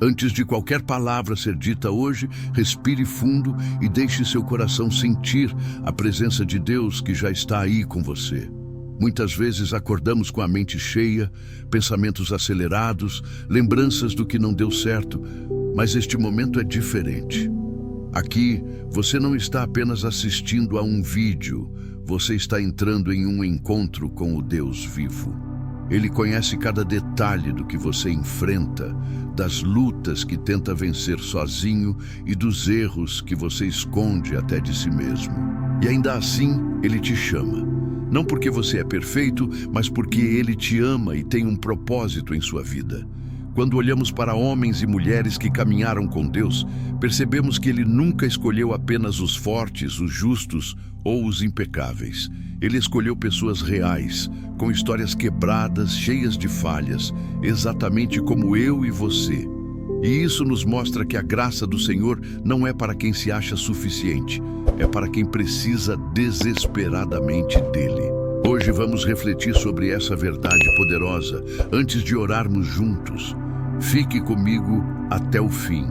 Antes de qualquer palavra ser dita hoje, respire fundo e deixe seu coração sentir a presença de Deus que já está aí com você. Muitas vezes acordamos com a mente cheia, pensamentos acelerados, lembranças do que não deu certo, mas este momento é diferente. Aqui, você não está apenas assistindo a um vídeo, você está entrando em um encontro com o Deus vivo. Ele conhece cada detalhe do que você enfrenta, das lutas que tenta vencer sozinho e dos erros que você esconde até de si mesmo. E ainda assim, ele te chama. Não porque você é perfeito, mas porque ele te ama e tem um propósito em sua vida. Quando olhamos para homens e mulheres que caminharam com Deus, percebemos que ele nunca escolheu apenas os fortes, os justos ou os impecáveis. Ele escolheu pessoas reais, com histórias quebradas, cheias de falhas, exatamente como eu e você. E isso nos mostra que a graça do Senhor não é para quem se acha suficiente, é para quem precisa desesperadamente dele. Hoje vamos refletir sobre essa verdade poderosa antes de orarmos juntos. Fique comigo até o fim,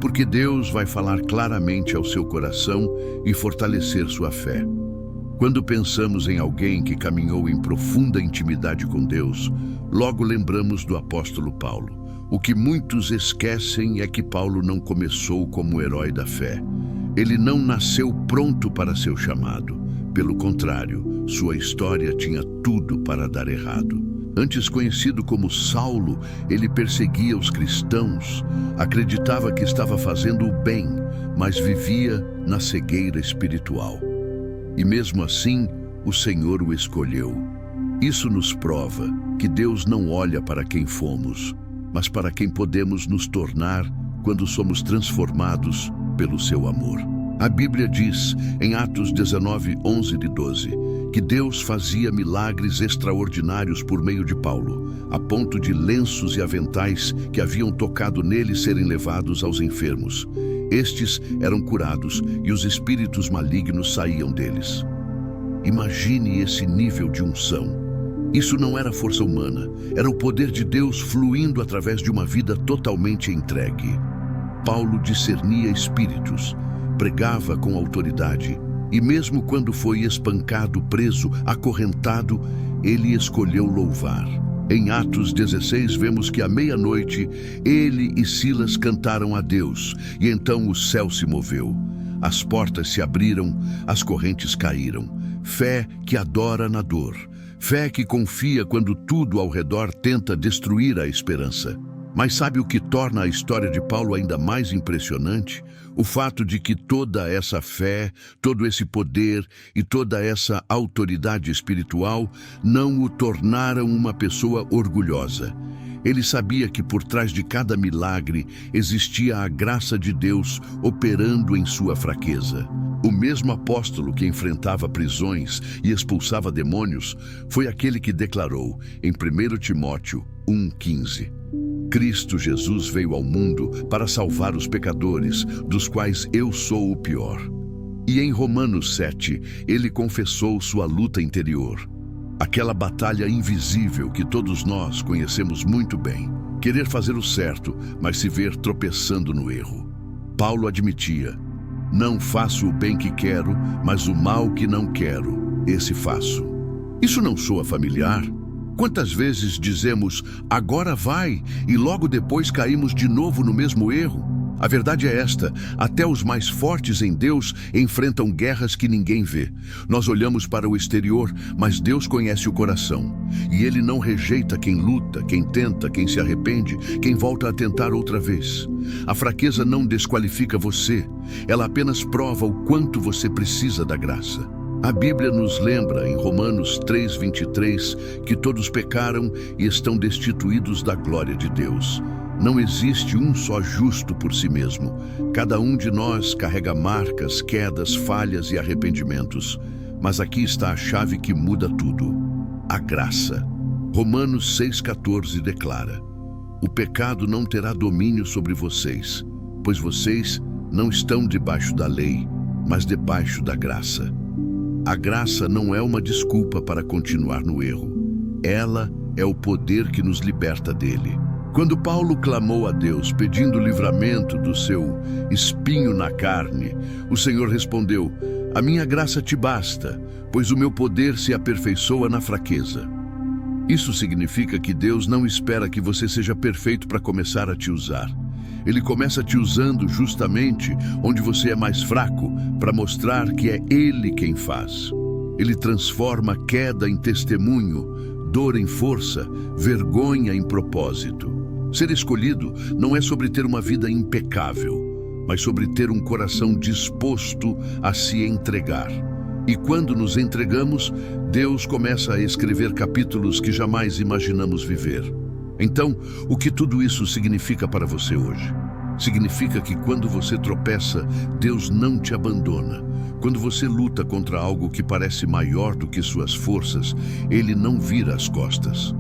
porque Deus vai falar claramente ao seu coração e fortalecer sua fé. Quando pensamos em alguém que caminhou em profunda intimidade com Deus, logo lembramos do apóstolo Paulo. O que muitos esquecem é que Paulo não começou como herói da fé. Ele não nasceu pronto para seu chamado. Pelo contrário, sua história tinha tudo para dar errado. Antes conhecido como Saulo, ele perseguia os cristãos, acreditava que estava fazendo o bem, mas vivia na cegueira espiritual. E mesmo assim, o Senhor o escolheu. Isso nos prova que Deus não olha para quem fomos, mas para quem podemos nos tornar quando somos transformados pelo seu amor. A Bíblia diz, em Atos 19, 11-12, que Deus fazia milagres extraordinários por meio de Paulo, a ponto de lenços e aventais que haviam tocado nele serem levados aos enfermos. Estes eram curados e os espíritos malignos saíam deles. Imagine esse nível de unção. Isso não era força humana, era o poder de Deus fluindo através de uma vida totalmente entregue. Paulo discernia espíritos, pregava com autoridade, e mesmo quando foi espancado, preso, acorrentado, ele escolheu louvar. Em Atos 16 vemos que à meia-noite ele e Silas cantaram a Deus, e então o céu se moveu. As portas se abriram, as correntes caíram. Fé que adora na dor. Fé que confia quando tudo ao redor tenta destruir a esperança. Mas sabe o que torna a história de Paulo ainda mais impressionante? O fato de que toda essa fé, todo esse poder e toda essa autoridade espiritual não o tornaram uma pessoa orgulhosa. Ele sabia que por trás de cada milagre existia a graça de Deus operando em sua fraqueza. O mesmo apóstolo que enfrentava prisões e expulsava demônios foi aquele que declarou em 1 Timóteo 1,15: Cristo Jesus veio ao mundo para salvar os pecadores, dos quais eu sou o pior. E em Romanos 7, ele confessou sua luta interior. Aquela batalha invisível que todos nós conhecemos muito bem. Querer fazer o certo, mas se ver tropeçando no erro. Paulo admitia: não faço o bem que quero, mas o mal que não quero, esse faço. Isso não soa familiar? Quantas vezes dizemos, agora vai, e logo depois caímos de novo no mesmo erro? A verdade é esta: até os mais fortes em Deus enfrentam guerras que ninguém vê. Nós olhamos para o exterior, mas Deus conhece o coração. E Ele não rejeita quem luta, quem tenta, quem se arrepende, quem volta a tentar outra vez. A fraqueza não desqualifica você, ela apenas prova o quanto você precisa da graça. A Bíblia nos lembra, em Romanos 3:23, que todos pecaram e estão destituídos da glória de Deus. Não existe um só justo por si mesmo. Cada um de nós carrega marcas, quedas, falhas e arrependimentos. Mas aqui está a chave que muda tudo: a graça. Romanos 6,14 declara: o pecado não terá domínio sobre vocês, pois vocês não estão debaixo da lei, mas debaixo da graça. A graça não é uma desculpa para continuar no erro. Ela é o poder que nos liberta dele. Quando Paulo clamou a Deus pedindo livramento do seu espinho na carne, o Senhor respondeu: "A minha graça te basta, pois o meu poder se aperfeiçoa na fraqueza." Isso significa que Deus não espera que você seja perfeito para começar a te usar. Ele começa te usando justamente onde você é mais fraco, para mostrar que é Ele quem faz. Ele transforma queda em testemunho, dor em força, vergonha em propósito. Ser escolhido não é sobre ter uma vida impecável, mas sobre ter um coração disposto a se entregar. E quando nos entregamos, Deus começa a escrever capítulos que jamais imaginamos viver. Então, o que tudo isso significa para você hoje? Significa que quando você tropeça, Deus não te abandona. Quando você luta contra algo que parece maior do que suas forças, Ele não vira as costas.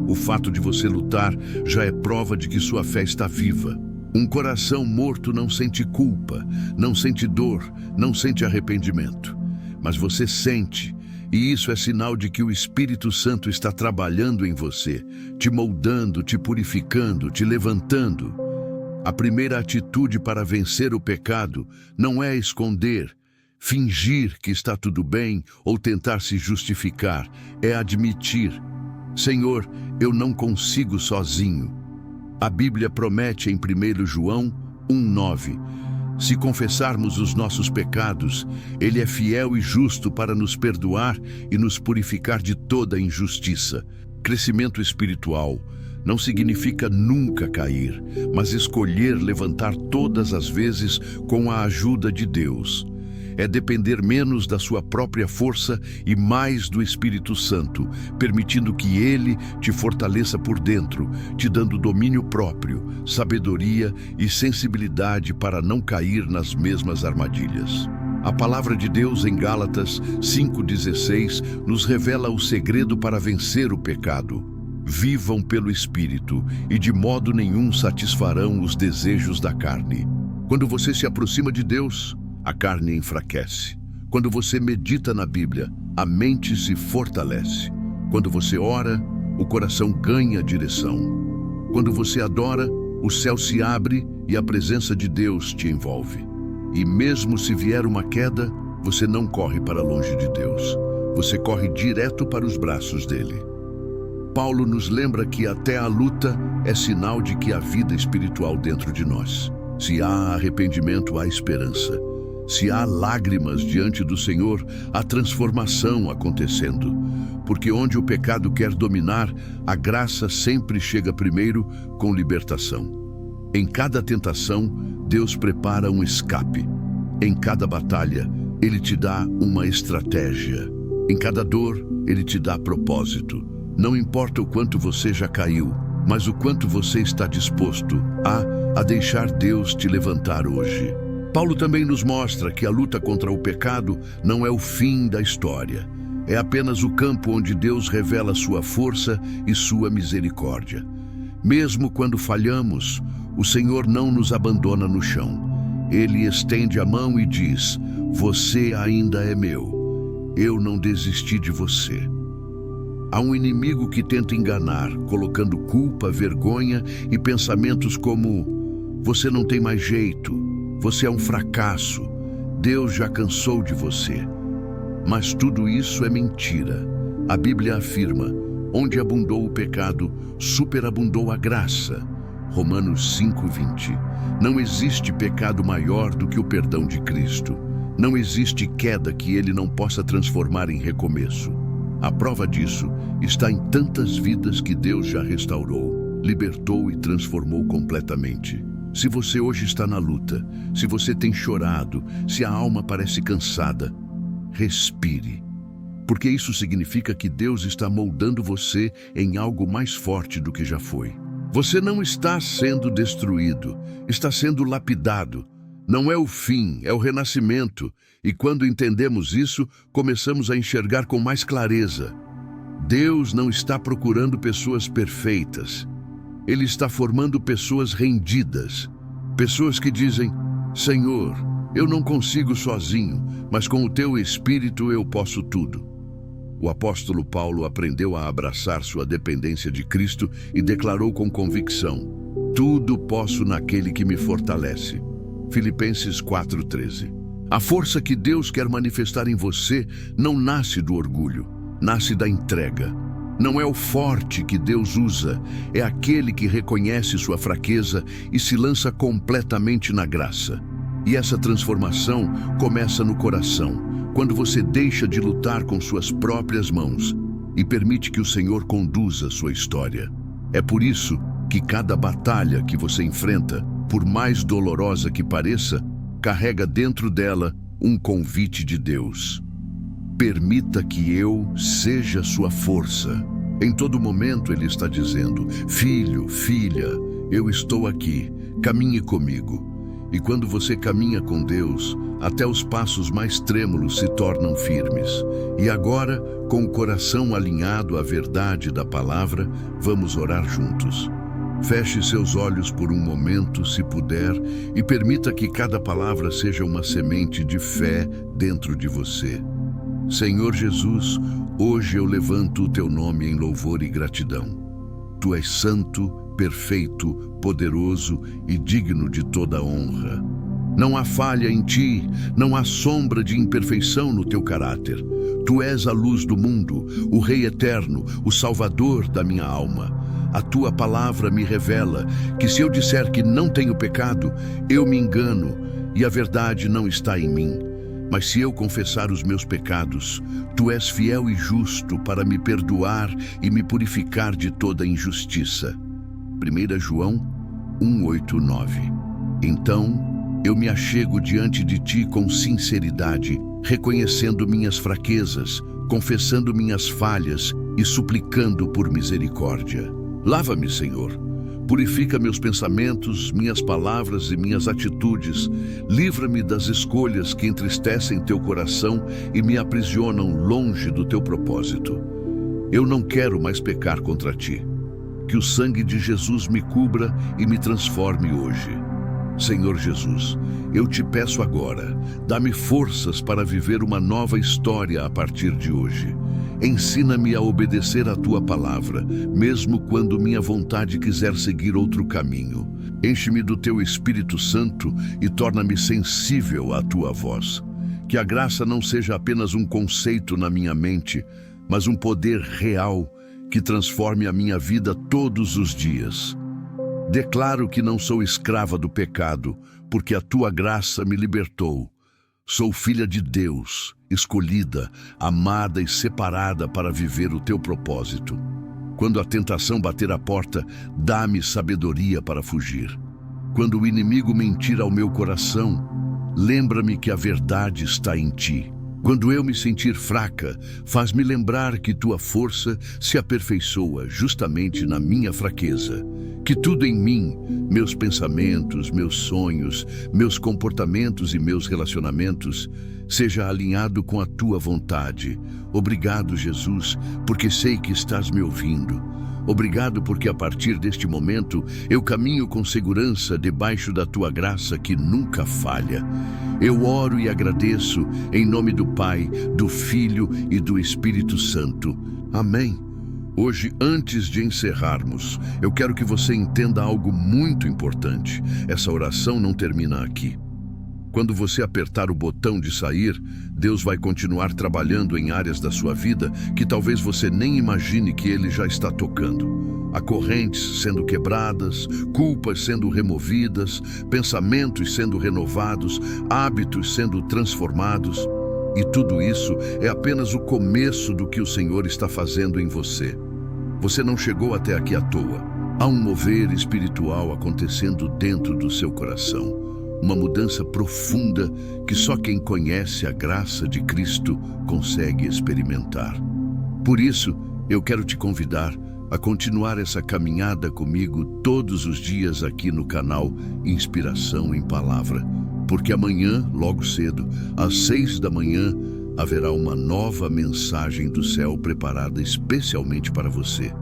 O fato de você lutar já é prova de que sua fé está viva. Um coração morto não sente culpa, não sente dor, não sente arrependimento. Mas você sente, e isso é sinal de que o Espírito Santo está trabalhando em você, te moldando, te purificando, te levantando. A primeira atitude para vencer o pecado não é esconder, fingir que está tudo bem ou tentar se justificar, é admitir: Senhor, eu não consigo sozinho. A Bíblia promete em 1 João 1,9: se confessarmos os nossos pecados, Ele é fiel e justo para nos perdoar e nos purificar de toda injustiça. Crescimento espiritual não significa nunca cair, mas escolher levantar todas as vezes com a ajuda de Deus. É depender menos da sua própria força e mais do Espírito Santo, permitindo que Ele te fortaleça por dentro, te dando domínio próprio, sabedoria e sensibilidade para não cair nas mesmas armadilhas. A palavra de Deus em Gálatas 5,16 nos revela o segredo para vencer o pecado. Vivam pelo Espírito e de modo nenhum satisfarão os desejos da carne. Quando você se aproxima de Deus, a carne enfraquece. Quando você medita na Bíblia, a mente se fortalece. Quando você ora, o coração ganha direção. Quando você adora, o céu se abre e a presença de Deus te envolve. E mesmo se vier uma queda, você não corre para longe de Deus. Você corre direto para os braços dele. Paulo nos lembra que até a luta é sinal de que há vida espiritual dentro de nós. Se há arrependimento, há esperança. Se há lágrimas diante do Senhor, há transformação acontecendo. Porque onde o pecado quer dominar, a graça sempre chega primeiro com libertação. Em cada tentação, Deus prepara um escape. Em cada batalha, Ele te dá uma estratégia. Em cada dor, Ele te dá propósito. Não importa o quanto você já caiu, mas o quanto você está disposto a deixar Deus te levantar hoje. Paulo também nos mostra que a luta contra o pecado não é o fim da história. É apenas o campo onde Deus revela sua força e sua misericórdia. Mesmo quando falhamos, o Senhor não nos abandona no chão. Ele estende a mão e diz: você ainda é meu. Eu não desisti de você. Há um inimigo que tenta enganar, colocando culpa, vergonha e pensamentos como: você não tem mais jeito. Você é um fracasso. Deus já cansou de você. Mas tudo isso é mentira. A Bíblia afirma: onde abundou o pecado, superabundou a graça. Romanos 5,20. Não existe pecado maior do que o perdão de Cristo. Não existe queda que Ele não possa transformar em recomeço. A prova disso está em tantas vidas que Deus já restaurou, libertou e transformou completamente. Se você hoje está na luta, se você tem chorado, se a alma parece cansada, respire. Porque isso significa que Deus está moldando você em algo mais forte do que já foi. Você não está sendo destruído, está sendo lapidado. Não é o fim, é o renascimento. E quando entendemos isso, começamos a enxergar com mais clareza. Deus não está procurando pessoas perfeitas. Ele está formando pessoas rendidas, pessoas que dizem: Senhor, eu não consigo sozinho, mas com o Teu Espírito eu posso tudo. O apóstolo Paulo aprendeu a abraçar sua dependência de Cristo e declarou com convicção: tudo posso naquele que me fortalece. Filipenses 4:13. A força que Deus quer manifestar em você não nasce do orgulho, nasce da entrega. Não é o forte que Deus usa, é aquele que reconhece sua fraqueza e se lança completamente na graça. E essa transformação começa no coração, quando você deixa de lutar com suas próprias mãos e permite que o Senhor conduza sua história. É por isso que cada batalha que você enfrenta, por mais dolorosa que pareça, carrega dentro dela um convite de Deus. Permita que eu seja sua força. Em todo momento Ele está dizendo: filho, filha, eu estou aqui, caminhe comigo. E quando você caminha com Deus, até os passos mais trêmulos se tornam firmes. E agora, com o coração alinhado à verdade da palavra, vamos orar juntos. Feche seus olhos por um momento, se puder, e permita que cada palavra seja uma semente de fé dentro de você. Senhor Jesus, hoje eu levanto o teu nome em louvor e gratidão. Tu és santo, perfeito, poderoso e digno de toda honra. Não há falha em ti, não há sombra de imperfeição no teu caráter. Tu és a luz do mundo, o Rei eterno, o Salvador da minha alma. A tua palavra me revela que se eu disser que não tenho pecado, eu me engano e a verdade não está em mim. Mas se eu confessar os meus pecados, tu és fiel e justo para me perdoar e me purificar de toda injustiça. 1 João 1:8-9. Então, eu me achego diante de ti com sinceridade, reconhecendo minhas fraquezas, confessando minhas falhas e suplicando por misericórdia. Lava-me, Senhor. Purifica meus pensamentos, minhas palavras e minhas atitudes. Livra-me das escolhas que entristecem teu coração e me aprisionam longe do teu propósito. Eu não quero mais pecar contra ti. Que o sangue de Jesus me cubra e me transforme hoje. Senhor Jesus, eu te peço agora, dá-me forças para viver uma nova história a partir de hoje. Ensina-me a obedecer à tua palavra, mesmo quando minha vontade quiser seguir outro caminho. Enche-me do teu Espírito Santo e torna-me sensível à tua voz. Que a graça não seja apenas um conceito na minha mente, mas um poder real que transforme a minha vida todos os dias. Declaro que não sou escrava do pecado, porque a tua graça me libertou. Sou filha de Deus, escolhida, amada e separada para viver o teu propósito. Quando a tentação bater a porta, dá-me sabedoria para fugir. Quando o inimigo mentir ao meu coração, lembra-me que a verdade está em ti. Quando eu me sentir fraca, faz-me lembrar que tua força se aperfeiçoa justamente na minha fraqueza. Que tudo em mim, meus pensamentos, meus sonhos, meus comportamentos e meus relacionamentos, seja alinhado com a tua vontade. Obrigado, Jesus, porque sei que estás me ouvindo. Obrigado porque a partir deste momento eu caminho com segurança debaixo da tua graça que nunca falha. Eu oro e agradeço em nome do Pai, do Filho e do Espírito Santo. Amém. Hoje, antes de encerrarmos, eu quero que você entenda algo muito importante. Essa oração não termina aqui. Quando você apertar o botão de sair, Deus vai continuar trabalhando em áreas da sua vida que talvez você nem imagine que Ele já está tocando. Há correntes sendo quebradas, culpas sendo removidas, pensamentos sendo renovados, hábitos sendo transformados. E tudo isso é apenas o começo do que o Senhor está fazendo em você. Você não chegou até aqui à toa. Há um mover espiritual acontecendo dentro do seu coração. Uma mudança profunda que só quem conhece a graça de Cristo consegue experimentar. Por isso, eu quero te convidar a continuar essa caminhada comigo todos os dias aqui no canal Inspiração em Palavra, porque amanhã, logo cedo, às 6 da manhã, haverá uma nova mensagem do céu preparada especialmente para você.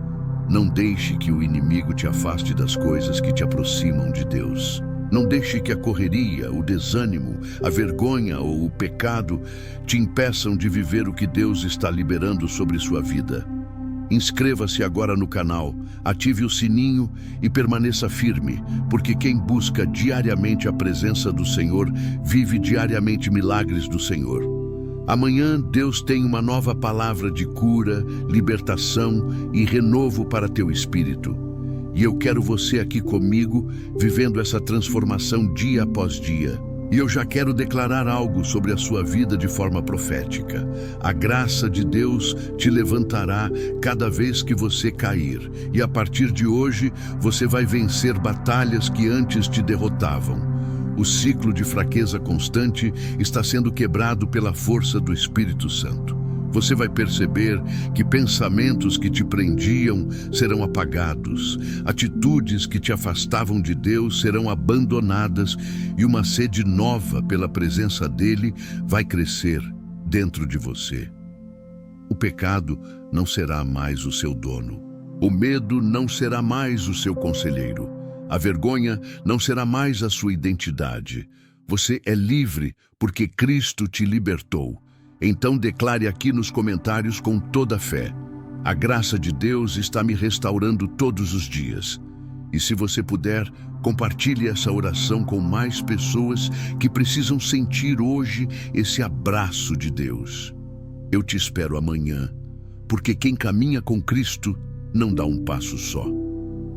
Não deixe que o inimigo te afaste das coisas que te aproximam de Deus. Não deixe que a correria, o desânimo, a vergonha ou o pecado te impeçam de viver o que Deus está liberando sobre sua vida. Inscreva-se agora no canal, ative o sininho e permaneça firme, porque quem busca diariamente a presença do Senhor vive diariamente milagres do Senhor. Amanhã Deus tem uma nova palavra de cura, libertação e renovo para teu espírito. E eu quero você aqui comigo, vivendo essa transformação dia após dia. E eu já quero declarar algo sobre a sua vida de forma profética. A graça de Deus te levantará cada vez que você cair. E a partir de hoje, você vai vencer batalhas que antes te derrotavam. O ciclo de fraqueza constante está sendo quebrado pela força do Espírito Santo. Você vai perceber que pensamentos que te prendiam serão apagados, atitudes que te afastavam de Deus serão abandonadas e uma sede nova pela presença dele vai crescer dentro de você. O pecado não será mais o seu dono. O medo não será mais o seu conselheiro. A vergonha não será mais a sua identidade. Você é livre porque Cristo te libertou. Então declare aqui nos comentários com toda a fé: a graça de Deus está me restaurando todos os dias. E se você puder, compartilhe essa oração com mais pessoas que precisam sentir hoje esse abraço de Deus. Eu te espero amanhã, porque quem caminha com Cristo não dá um passo só.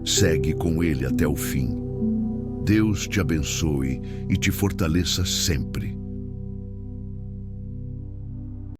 Segue com Ele até o fim. Deus te abençoe e te fortaleça sempre.